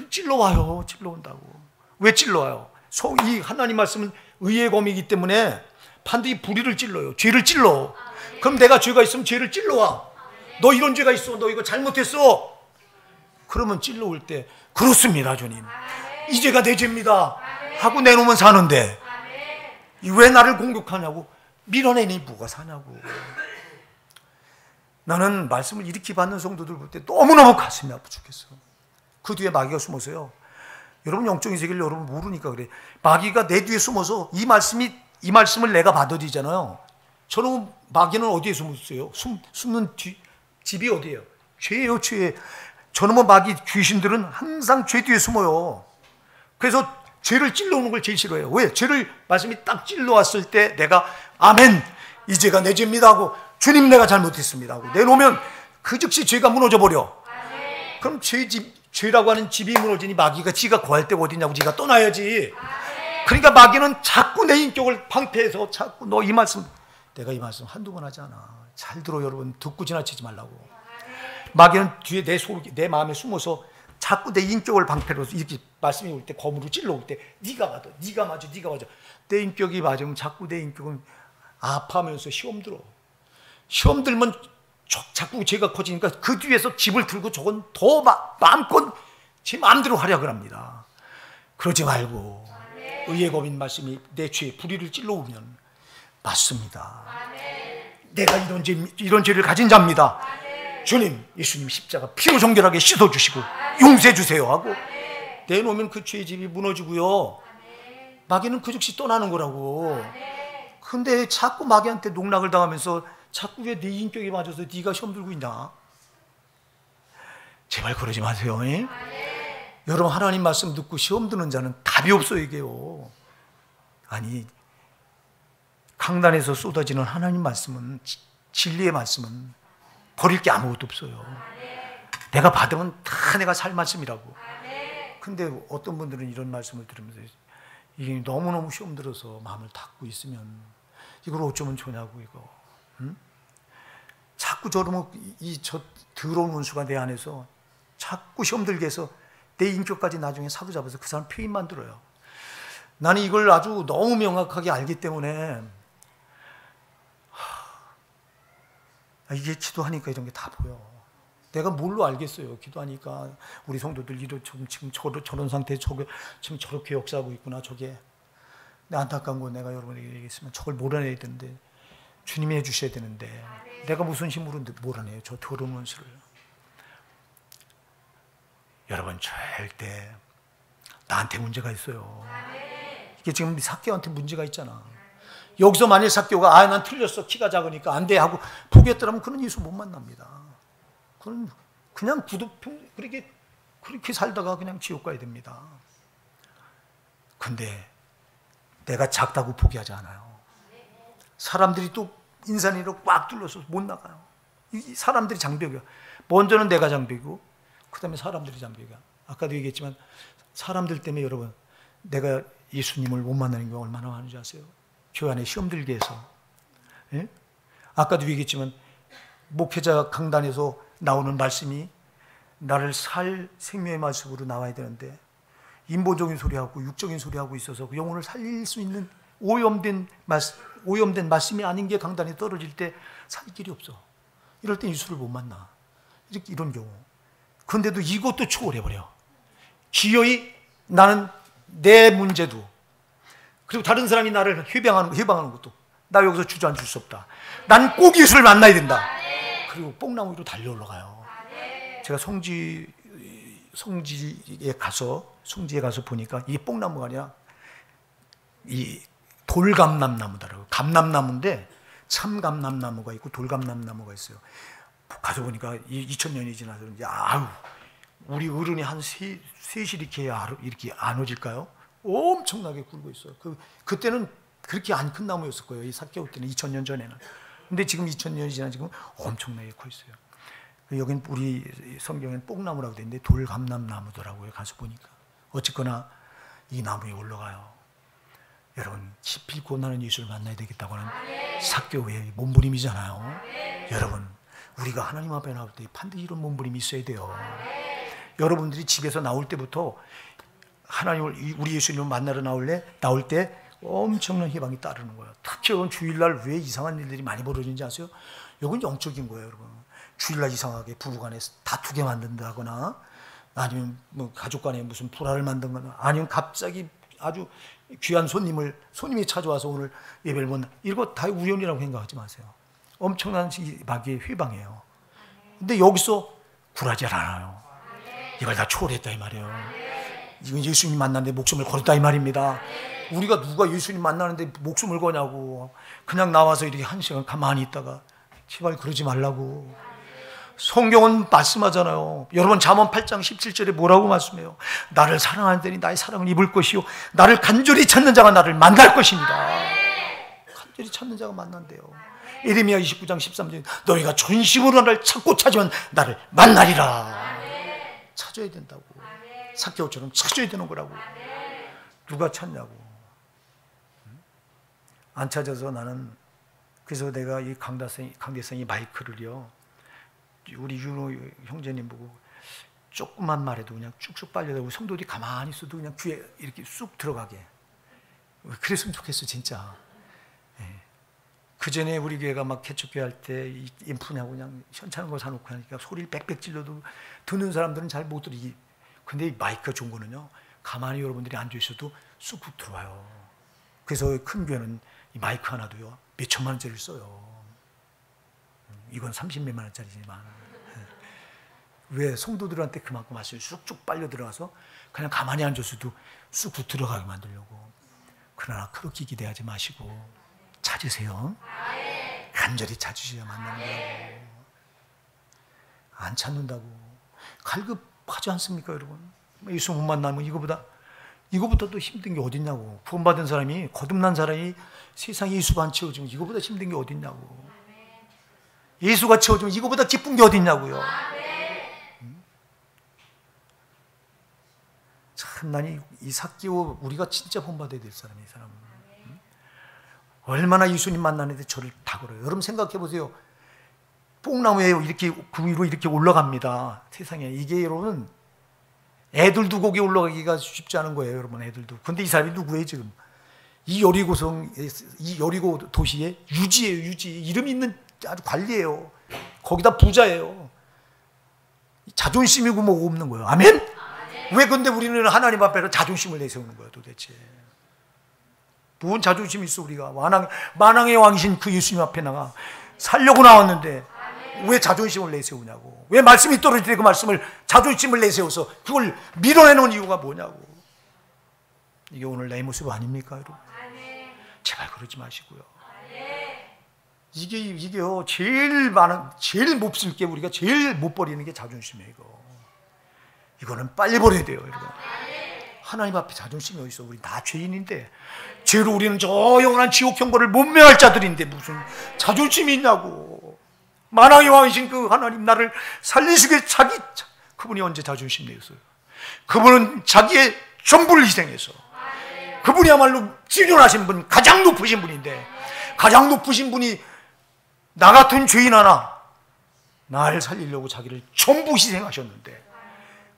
찔러와요. 찔러온다고. 왜 찔러와요? 이 하나님 말씀은 의의 검이기 때문에 반드시 불의를 찔러요. 죄를 찔러. 그럼 내가 죄가 있으면 죄를 찔러와. 너 이런 죄가 있어. 너 이거 잘못했어. 그러면 찔러올 때 그렇습니다, 주님. 이 죄가 내 죄입니다 하고 내놓으면 사는데 왜 나를 공격하냐고, 밀어내니 뭐가 사냐고. 나는 말씀을 이렇게 받는 성도들 볼 때 너무너무 가슴이 아파 죽겠어. 그 뒤에 마귀가 숨어서요. 여러분 영적인 세계를 여러분 모르니까 그래. 마귀가 내 뒤에 숨어서 이 말씀을 내가 받아들이잖아요. 저는 마귀는 어디에 숨었어요? 숨는 집이 어디예요? 죄예요, 죄. 저놈의 마귀 귀신들은 항상 죄 뒤에 숨어요. 그래서 죄를 찔러오는 걸 제일 싫어해요. 왜? 죄를 말씀이 딱 찔러왔을 때 내가 아멘, 이 죄가 내 죄입니다 하고 주님 내가 잘못했습니다 하고 내놓으면 그 즉시 죄가 무너져 버려. 그럼 죄라고 하는 집이 무너지니 마귀가 지가 거할 데가 어디냐고 지가 떠나야지. 그러니까 마귀는 자꾸 내 인격을 방패해서 자꾸 너 이 말씀, 내가 이 말씀 한두 번 하지 않아. 잘 들어 여러분. 듣고 지나치지 말라고. 마귀는 뒤에 내 마음에 숨어서 자꾸 내 인격을 방패로 이렇게 말씀이 올 때 검으로 찔러올 때 네가 맞아, 네가 맞아, 네가 맞아. 내 인격이 맞으면 자꾸 내 인격은 아파하면서 시험 들어. 시험 들면 자꾸 죄가 커지니까 그 뒤에서 집을 들고 저건 더 마음껏 제 마음대로 활약을 합니다. 그러지 말고 의의 검인 말씀이 내 죄 불의를 찔러오면 맞습니다. 내가 이런 죄를 가진 자입니다. 주님, 예수님 십자가 피로 정결하게 씻어주시고 용서해 주세요 하고 내놓으면 그 죄의 집이 무너지고요. 마귀는 그 즉시 떠나는 거라고. 근데 자꾸 마귀한테 농락을 당하면서 자꾸 왜 네 인격에 맞아서 네가 시험 들고 있냐? 제발 그러지 마세요. 여러분 하나님 말씀 듣고 시험 드는 자는 답이 없어요, 이게요. 아니, 강단에서 쏟아지는 하나님 말씀은, 진리의 말씀은 버릴 게 아무것도 없어요. 내가 받으면 다 내가 살 말씀이라고. 근데 어떤 분들은 이런 말씀을 들으면서 이게 너무너무 시험 들어서 마음을 닫고 있으면 이걸 어쩌면 좋냐고, 이거. 응? 자꾸 저러면 저 더러운 원수가 내 안에서 자꾸 시험 들게 해서 내 인격까지 나중에 사로잡아서 그 사람 피임 만들어요. 나는 이걸 아주 너무 명확하게 알기 때문에 이게 기도하니까 이런 게 다 보여. 내가 뭘로 알겠어요? 기도하니까 우리 성도들 지금 저런 상태에 지금 저렇게 역사하고 있구나, 저게. 근데 안타까운 건 내가 여러분에게 얘기했으면 저걸 몰아내야 되는데, 주님이 해주셔야 되는데 내가 무슨 힘으로 몰아내요, 저 더러운 원수를. 여러분 절대 나한테 문제가 있어요. 이게 지금 삭개오한테 문제가 있잖아. 여기서 만일 삭개오가 난 틀렸어, 키가 작으니까 안 돼 하고 포기했더라면 그런 예수 못 만납니다. 그건 그냥 그렇게 살다가 그냥 지옥 가야 됩니다. 근데 내가 작다고 포기하지 않아요. 사람들이 또 인산이로 꽉 뚫려서 못 나가요. 이 사람들이 장벽이야. 먼저는 내가 장벽이고 그 다음에 사람들이 장벽이야. 아까도 얘기했지만 사람들 때문에 여러분 내가 예수님을 못 만나는 게 얼마나 많은지 아세요? 교회 안에 시험 들게 해서. 예? 아까도 얘기했지만 목회자 강단에서 나오는 말씀이 나를 살 생명의 말씀으로 나와야 되는데 인본적인 소리하고 육적인 소리하고 있어서 그 영혼을 살릴 수 있는 오염된 말씀이 아닌 게 강단에 떨어질 때 살 길이 없어. 이럴 땐 예수를 못 만나. 이런 경우. 그런데도 이것도 초월해버려. 기어이 나는 내 문제도, 그리고 다른 사람이 나를 해방하는 것도 나 여기서 주저앉을 수 없다. 난 꼭 예수를 만나야 된다. 그리고 뽕나무 위로 달려 올라가요. 제가 성지에 가서 보니까 이게 뽕나무가 아니라 이 돌감람나무더라고요. 감람나무인데 참감람나무가 있고 돌감람나무가 있어요. 가서 보니까 2000년이 지나서 그런지 우리 어른이 한 셋이 이렇게 안어질까요? 엄청나게 굵고 있어요. 그때는 그렇게 안 큰 나무였을 거예요. 이 삭개오 때는 2000년 전에는. 근데 지금 2000년이 지나 지금 엄청나게 커 있어요. 여긴 우리 성경에는 뽕나무라고 되어 있는데 돌감람나무더라고요. 가서 보니까. 어쨌거나 이 나무에 올라가요. 여러분, 기필코 나는 예수를 만나야 되겠다고 하는 삭개오의 몸부림이잖아요. 여러분, 우리가 하나님 앞에 나올 때 반드시 이런 몸부림이 있어야 돼요. 여러분들이 집에서 나올 때부터 하나님을, 우리 예수님을 만나러 나올 때 엄청난 희망이 따르는 거예요. 특히 여러분, 주일날 왜 이상한 일들이 많이 벌어지는지 아세요? 이건 영적인 거예요, 여러분. 주일날 이상하게 부부간에 다투게 만든다거나, 아니면 뭐 가족 간에 무슨 불화를 만든거나, 아니면 갑자기 아주 귀한 손님이 찾아와서 오늘 예배를 못, 이거 다 우연이라고 생각하지 마세요. 엄청난 마귀의 회방이에요. 근데 여기서 굴하지 않아요. 이걸 다 초월했다 이 말이에요. 이건 예수님 만났는데 목숨을 걸었다 이 말입니다. 우리가 누가 예수님 만나는데 목숨을 거냐고. 그냥 나와서 이렇게 한 시간 가만히 있다가, 제발 그러지 말라고. 성경은 말씀하잖아요. 여러분, 잠언 8장 17절에 뭐라고 말씀해요? 나를 사랑하는 자니 나의 사랑을 입을 것이요, 나를 간절히 찾는 자가 나를 만날 것입니다. 간절히 찾는 자가 만난대요. 예레미야 29장 13절에 너희가 전심으로 나를 찾고 찾으면 나를 만나리라. 찾아야 된다고. 삭개오처럼 찾아야 되는 거라고. 누가 찾냐고. 안 찾아서 나는, 그래서 내가 이 강대성이 마이크를요, 우리 윤호 형제님 보고 조금만 말해도 그냥 쭉쭉 빨려들고 성도들이 가만히 있어도 그냥 귀에 이렇게 쑥 들어가게. 그랬으면 좋겠어 진짜. 그 전에 우리 교회가 막 개척교회 할 때 인프냐고 그냥 현찮은 거 사놓고 하니까 소리를 빽빽 질러도 듣는 사람들은 잘 못 들으기. 근데 이 마이크가 좋은 거는요, 가만히 여러분들이 앉아 있어도 쑥쑥 들어와요. 그래서 큰 교회는 이 마이크 하나도요 몇 천만 원짜리를 써요. 이건 30몇만 원짜리지만. 왜? 성도들한테 그만큼 말씀이 쑥쑥 빨려 들어가서 그냥 가만히 앉았어도 쑥쑥 들어가게 만들려고. 그러나 그렇게 기대하지 마시고 찾으세요. 간절히 찾으셔야 만나는 거예요. 안 찾는다고 갈급하지 않습니까, 여러분? 예수 못 만나면 이거보다 또 힘든 게 어딨냐고. 구원받은 사람이, 거듭난 사람이 세상에 예수가 안 채워지면 이거보다 힘든 게 어딨냐고. 예수가 채워주면 이거보다 기쁜 게 어딨냐고요. 참, 나는 이 삭개오, 우리가 진짜 본받아야 될 사람이에요, 이 사람은. 얼마나 예수님 만나는데 저를 다 걸어요. 여러분 생각해 보세요. 뽕나무에 이렇게 그 위로 이렇게 올라갑니다. 세상에. 이게 여러분, 애들도 거기 올라가기가 쉽지 않은 거예요, 여러분. 애들도. 근데 이 사람이 누구예요 지금? 이 여리고 도시의 유지예요, 유지. 이름 있는 아주 관리예요. 거기다 부자예요. 자존심이고 뭐고 없는 거예요. 아멘? 왜 근데 우리는 하나님 앞에서 자존심을 내세우는 거예요, 도대체? 뭔 자존심이 있어, 우리가. 만왕의 왕이신 그 예수님 앞에 나가 살려고 나왔는데 왜 자존심을 내세우냐고. 왜 말씀이 떨어질 때 그 말씀을, 자존심을 내세워서 그걸 밀어내는 이유가 뭐냐고. 이게 오늘 내 모습 아닙니까, 여러분? 제발 그러지 마시고요. 이게요, 제일 몹쓸 게, 우리가 제일 못 버리는 게 자존심이에요, 이거는 빨리 버려야 돼요, 여러분. 하나님 앞에 자존심이 어디 있어? 우리 다 죄인인데, 죄로 우리는 저 영원한 지옥 형벌을 못 면할 자들인데 무슨 자존심이 있냐고. 만왕의 왕이신 그 하나님, 나를 살리시게 그분이 언제 자존심 내었어요? 그분은 자기의 전부를 희생해서, 그분이야말로 지존하신 분, 가장 높으신 분인데, 가장 높으신 분이 나 같은 죄인 하나, 나를 살리려고 자기를 전부 희생하셨는데,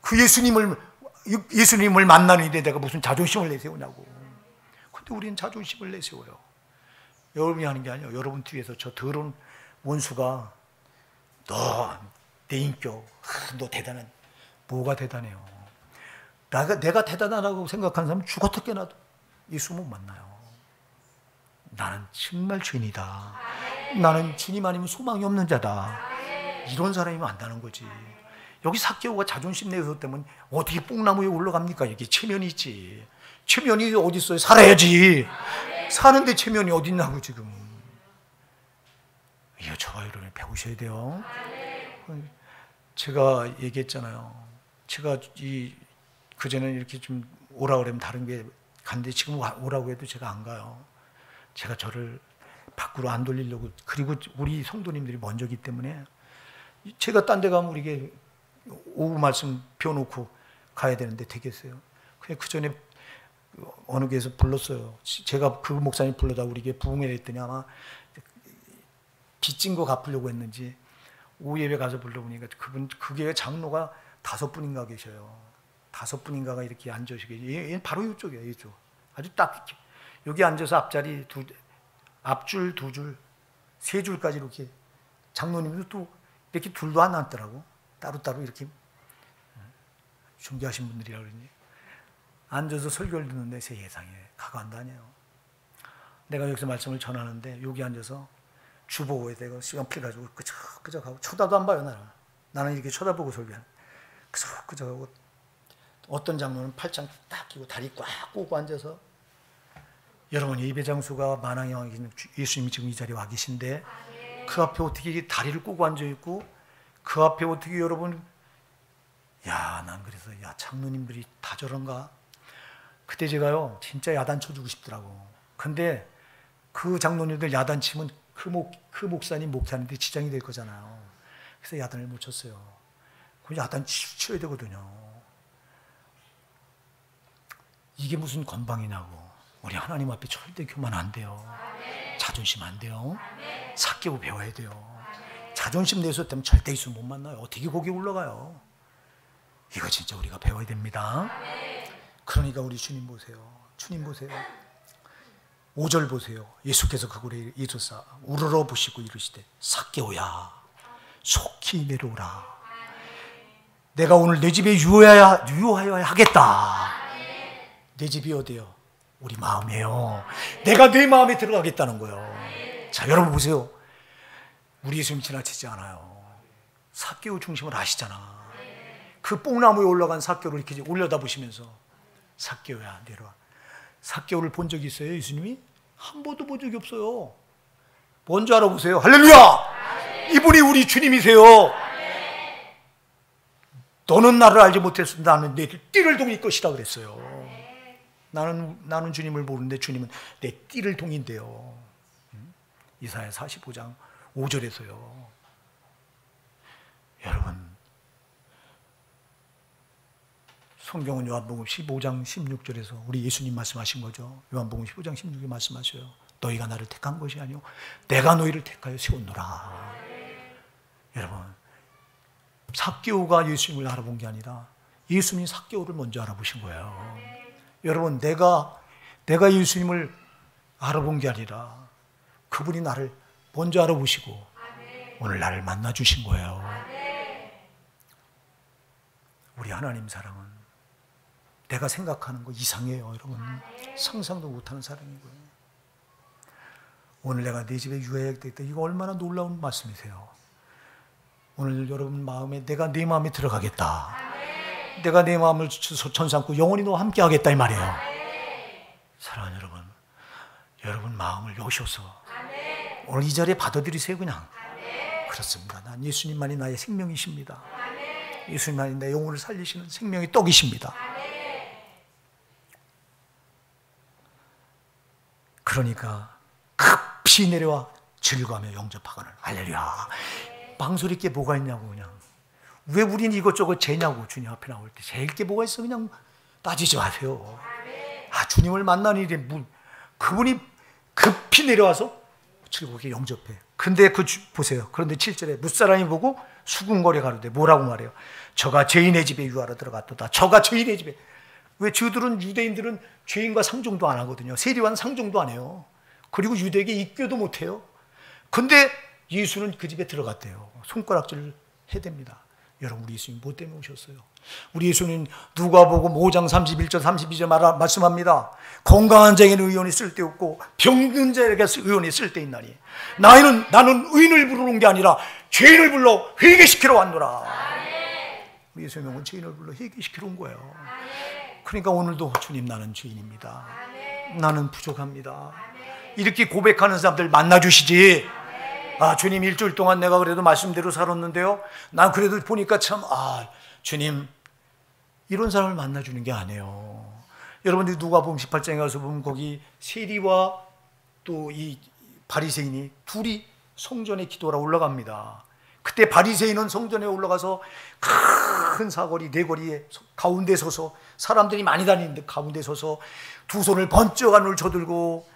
그 예수님을 만나는 일에 내가 무슨 자존심을 내세우냐고. 근데 우리는 자존심을 내세워요. 여러분이 하는 게 아니에요. 여러분 뒤에서 저 더러운 원수가, 너 내 인격, 너 대단한, 뭐가 대단해요? 내가 대단하다고 생각하는 사람은 죽어도 깨나도 예수 못 만나요. 나는 정말 죄인이다. 나는 주님 아니면 소망이 없는 자다. 이런 사람이 만나는 거지. 여기 삭개오가 자존심 내서 때문에 어떻게 뽕나무에 올라갑니까? 여기 체면이 있지. 체면이 어디 있어요? 살아야지. 사는데 체면이 어디 있냐고 지금. 이거 저와 여러분이 배우셔야 돼요. 제가 얘기했잖아요. 제가 그전에는 이렇게 좀 오라 그러면 다른 게 간데 지금 오라고 해도 제가 안 가요. 제가 저를 밖으로 안 돌리려고. 그리고 우리 성도님들이 먼저기 때문에 제가 딴 데 가면 우리게 오후 말씀 펴놓고 가야 되는데 되겠어요. 그냥 그 전에 어느 교회에서 불렀어요. 제가 그 목사님 불러다 우리 교회 부흥회 했더니 아마 빚진 거 갚으려고 했는지 오후 예배 가서 불러보니까 그 교회 장로가 5분인가 계셔요. 5분인가가 이렇게 앉으시게. 바로 이쪽이에요. 이쪽. 아주 딱 이렇게. 여기 앉아서 앞자리 앞줄 2줄, 3줄까지 이렇게. 장로님도 또 이렇게 둘도 안 앉더라고. 따로따로 이렇게 존귀하신 분들이라 그러니 앉아서 설교를 듣는데 세상에 가관다니요. 내가 여기서 말씀을 전하는데 여기 앉아서 주보고에 대고 시간 풀가지고 끄적하고 쳐다도 안 봐요. 나는 이렇게 쳐다보고 설교하는. 끄적하고 어떤 장로는 팔짱 딱 끼고 다리 꽉 꼬고 앉아서. 여러분 예배장수가 만왕의 왕이신 예수님이 지금 이 자리에 와 계신데 그 앞에 어떻게 다리를 꼬고 앉아 있고 그 앞에 어떻게 여러분, 난 그래서 장로님들이 다 저런가? 그때 제가요 진짜 야단 쳐주고 싶더라고. 근데 그 장로님들 야단 치면 그 목사님 목사님한테 지장이 될 거잖아요. 그래서 야단을 못 쳤어요. 그 야단 쳐야 되거든요. 이게 무슨 건방이냐고. 우리 하나님 앞에 절대 교만 안 돼요. 자존심 안 돼요. 삭개오 배워야 돼요. 자존심 내서 때문에 절대 예수 못 만나요. 어떻게 거기 올라가요? 이거 진짜 우리가 배워야 됩니다. 그러니까 우리 주님 보세요. 주님 보세요. 5절 보세요. 예수께서 그 굴에 이르사 우러러 보시고 이르시되 삭개오야 속히 내려오라. 내가 오늘 내 집에 유효하여야 하겠다. 내 집이 어디요? 우리 마음이에요. 내가 내 마음에 들어가겠다는 거예요. 자, 여러분 보세요. 우리 예수님 지나치지 않아요. 삭개오 중심을 아시잖아. 그 뽕나무에 올라간 삭개오를 이렇게 올려다 보시면서 삭개오야 내려와. 삭개오를 본 적이 있어요? 예수님이? 한 번도 본 적이 없어요. 뭔지 알아보세요. 할렐루야! 이분이 우리 주님이세요. 너는 나를 알지 못했어. 나는 내 띠를 동일 것이라 그랬어요. 나는 주님을 모르는데 주님은 내 띠를 동인데요. 이사야 45장 5절에서요. 여러분, 성경은 요한복음 15장 16절에서 우리 예수님 말씀하신 거죠. 요한복음 15장 16절에 말씀하셔요. 너희가 나를 택한 것이 아니오 내가 너희를 택하여 세웠노라. 여러분, 삭개오가 예수님을 알아본 게 아니라 예수님이 삭개오를 먼저 알아보신 거예요. 여러분, 내가 예수님을 알아본 게 아니라 그분이 나를 먼저 알아보시고 오늘 나를 만나 주신 거예요. 우리 하나님 사랑은 내가 생각하는 거 이상해요. 여러분, 상상도 못하는 사랑이고요. 오늘 내가 내 집에 유해야 되겠다. 이거 얼마나 놀라운 말씀이세요. 오늘 여러분 마음에 내가 내 마음에 들어가겠다. 내가 내 마음을 전삼고 영원히 너와 함께 하겠다 이 말이에요. 사랑하는 여러분 마음을 여셔서 오늘 이 자리에 받아들이세요. 그냥 그렇습니다. 난 예수님만이 나의 생명이십니다. 예수님만이 내 영혼을 살리시는 생명의 떡이십니다. 그러니까 급히 내려와 즐거하며 영접하거늘. 할렐루야. 망설일 게 뭐가 있냐고. 그냥 왜 우린 이것저것 재냐고. 주님 앞에 나올 때 재일 게 뭐가 있어. 그냥 따지지 마세요. 주님을 만나는 일에 그분이 급히 내려와서 즐겁게 영접해. 근데 보세요. 그런데 7절에 뭇사람이 보고 수군거려 가로되 뭐라고 말해요? 저가 죄인의 집에 유하러 들어갔도다. 저가 죄인의 집에. 왜 유대인들은 죄인과 상종도 안 하거든요. 세리와는 상종도 안 해요. 그리고 유대에게 입교도 못 해요. 근데 예수는 그 집에 들어갔대요. 손가락질을 해댑니다. 여러분, 우리 예수님 뭐 때문에 오셨어요? 우리 예수님 누가복음 5장 31절 32절 말씀합니다. 건강한 자에게는 의원이 쓸데없고 병든 자에게 의원이 쓸데있나니 나는 의인을 부르러 온 게 아니라 죄인을 불러 회개시키러 왔노라. 우리 예수님은 죄인을 불러 회개시키러 온 거예요. 그러니까 오늘도 주님, 나는 죄인입니다. 나는 부족합니다. 이렇게 고백하는 사람들 만나주시지. 주님, 일주일 동안 내가 그래도 말씀대로 살았는데요, 난 그래도 보니까 참 주님, 이런 사람을 만나주는 게 아니에요. 여러분들이 누가복음 18장에 가서 보면 거기 세리와 또 이 바리새인이 둘이 성전에 기도하러 올라갑니다. 그때 바리새인은 성전에 올라가서 큰 사거리 네거리에 가운데 서서, 사람들이 많이 다니는데 가운데 서서 두 손을 번쩍 하늘을 쳐들고,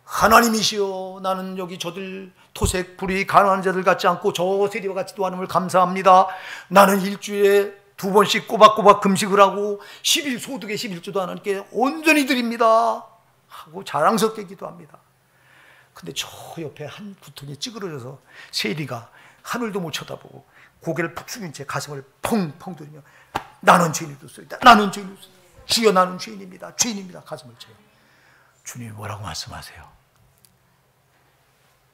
하나님이시여, 나는 여기 저들 토색 불의 가난한 자들 같지 않고 저 세리와 같지도 않음을 감사합니다. 나는 일주일에 2번씩 꼬박꼬박 금식을 하고 10일 소득의 11조도 하나님께 온전히 드립니다 하고 자랑스럽게 기도합니다. 근데 저 옆에 한 구통이 찌그러져서 세리가 하늘도 못 쳐다보고 고개를 푹 숙인 채 가슴을 펑펑 두르며, 나는 죄인이었습니다. 나는 죄인이었습니다. 주여, 나는 죄인입니다. 죄인입니다. 가슴을 쳐요. 주님이 뭐라고 말씀하세요?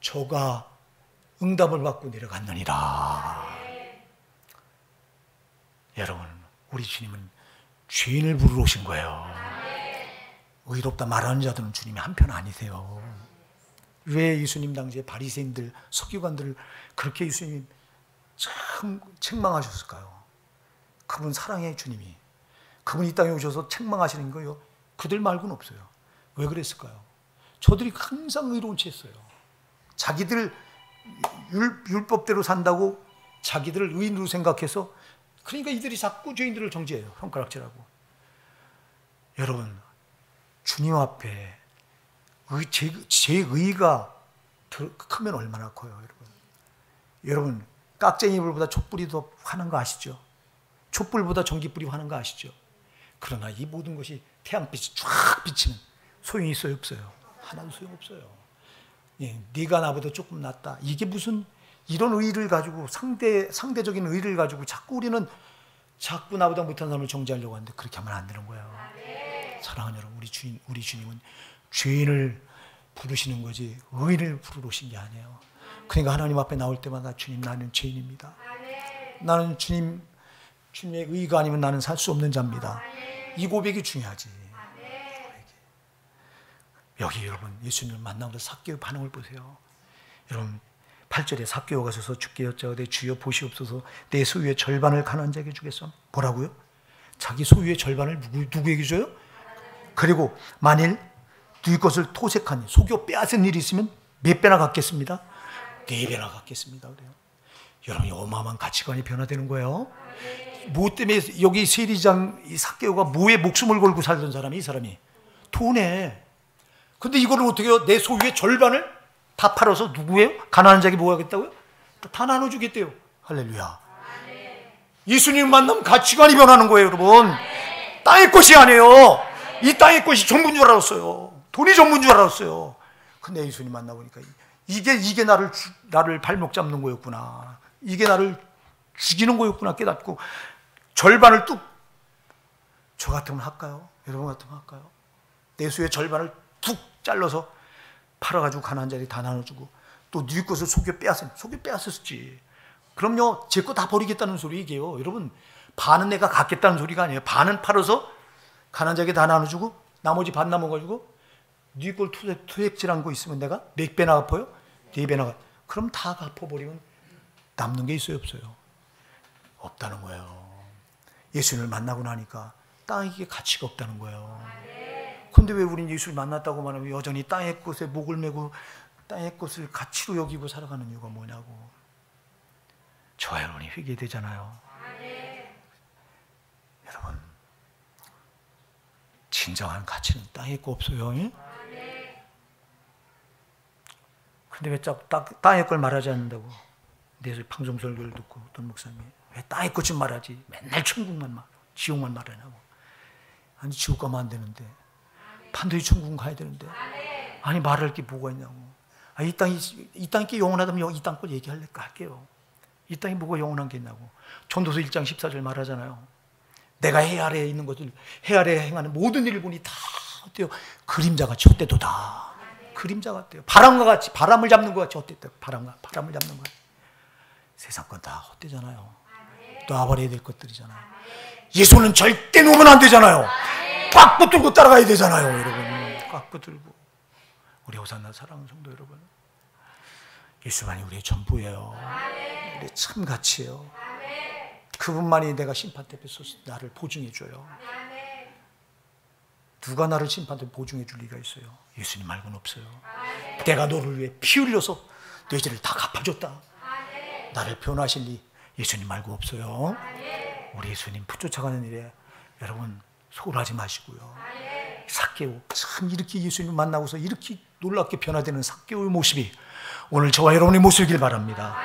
저가 응답을 받고 내려갔느니라. 여러분, 우리 주님은 죄인을 부르러 오신 거예요. 의롭다 말하는 자들은 주님이 한편 아니세요. 왜 예수님 당시에 바리새인들, 서기관들을 그렇게 예수님이 참 책망하셨을까요? 그분 사랑의 주님이, 그분이 이 땅에 오셔서 책망하시는 거요, 그들 말고는 없어요. 왜 그랬을까요? 저들이 항상 의로운 채 했어요. 자기들 율법대로 산다고 자기들을 의인으로 생각해서, 그러니까 이들이 자꾸 죄인들을 정죄해요. 손가락질하고. 여러분, 주님 앞에 제 의가 크면 얼마나 커요, 여러분. 여러분, 깍쟁이 불보다 촛불이 더 환한 거 아시죠? 촛불보다 전기불이 환한 거 아시죠? 그러나 이 모든 것이 태양빛이 쫙 비치면 소용이 있어요, 없어요? 하나도 소용없어요. 네가 나보다 조금 낫다, 이게 무슨, 이런 의의를 가지고, 상대적인 의의를 가지고 자꾸 우리는 자꾸 나보다 못한 사람을 정죄하려고 하는데, 그렇게 하면 안 되는 거예요. 사랑하는 여러분, 우리 주님은 죄인을 부르시는 거지 의인을 부르러 오신 게 아니에요. 그러니까 하나님 앞에 나올 때마다, 주님, 나는 죄인입니다. 나는 주님의 의의가 아니면 나는 살 수 없는 자입니다. 이 고백이 중요하지. 여기 여러분, 예수님을 만나면서 삭개오 반응을 보세요. 여러분, 8절에 삭개오가 서서 주께 여짜오되 주여 보시옵소서, 내 소유의 절반을 가난한 자에게 주겠소. 뭐라고요? 자기 소유의 절반을 누구에게 줘요? 그리고 만일 네 것을 토색하니, 속여 빼앗은 일이 있으면 몇 배나 갚겠습니다? 4배나 갚겠습니다. 그래요. 여러분, 어마어마한 가치관이 변화되는 거예요. 뭐 때문에 여기 세리장 이 삭개오가 뭐에 목숨을 걸고 살던 사람이, 이 사람이 돈에. 근데 이거를 어떻게 해요? 내 소유의 절반을 다 팔아서 누구예요? 가난한 자에게 뭐 하겠다고요? 다 나눠주겠대요. 할렐루야. 예수님 만나면 가치관이 변하는 거예요, 여러분. 땅의 것이 아니에요. 이 땅의 것이 전부인 줄 알았어요. 돈이 전부인 줄 알았어요. 근데 예수님 만나보니까 이게 나를 발목 잡는 거였구나. 이게 나를 죽이는 거였구나 깨닫고, 절반을 뚝, 저 같으면 할까요? 여러분 같으면 할까요? 내 수의 절반을 툭 잘라서 팔아가지고 가난한 자들이 다 나눠주고, 또 네 것을 속여 빼앗았지. 그럼요, 제 거 다 버리겠다는 소리 이게요. 여러분, 반은 내가 갖겠다는 소리가 아니에요. 반은 팔아서 가난한 자에게 다 나눠주고, 나머지 반 남아가지고 네 걸 투액질한 거 있으면 내가 몇 배나 갚아요? 4배나 갚아요. 그럼 다 갚아버리면 남는 게 있어요, 없어요? 없다는 거예요. 예수님을 만나고 나니까 땅에 가치가 없다는 거예요. 근데 왜 우린 예수를 만났다고 말하면 여전히 땅의 것에 목을 메고 땅의 것을 가치로 여기고 살아가는 이유가 뭐냐고. 저와 여러분이 회개되잖아요. 여러분, 진정한 가치는 땅에 거 없어요. 근데 왜 자꾸 땅의 걸 말하지 않는다고. 내 방송 설교를 듣고 어떤 목사님이 왜 땅의 것 좀 말하지, 맨날 천국만 지옥만 말하냐고. 아니, 지옥 가면 안 되는데, 반드시 천국 가야 되는데, 아니, 말할 게 뭐가 있냐고. 이 땅이 영원하다면 이 땅 걸 얘기할까 할게요. 이 땅에 뭐가 영원한 게 있냐고. 전도서 1장 14절 말하잖아요. 내가 해 아래에 있는 것들, 해 아래에 행하는 모든 일을 보니 다 어때요? 그림자같이 헛되도다. 그림자 같대요. 바람과 같이, 바람을 잡는 것 같이 헛되다. 바람을 잡는 것 같이. 세상 건 다 헛되잖아요. 놔버려야 될 것들이잖아요. 예수는 절대 놓으면 안 되잖아요. 꽉 붙들고 따라가야 되잖아요, 여러분. 꽉 붙들고. 우리 호산나 사랑하는 성도 여러분, 예수만이 우리의 전부예요. 우리의 참 가치예요. 그분만이 내가 심판대 앞에 서서 나를 보증해줘요. 누가 나를 심판대 보증해 줄 리가 있어요? 예수님 말고는 없어요. 내가 너를 위해 피 흘려서 내 죄를 다 갚아줬다. 나를 변호하실 리 예수님 말고 없어요. 우리 예수님 쫓아가는 일에 여러분 소홀하지 마시고요. 삭개오, 참 이렇게 예수님 만나고서 이렇게 놀랍게 변화되는 삭개오의 모습이 오늘 저와 여러분의 모습이길 바랍니다.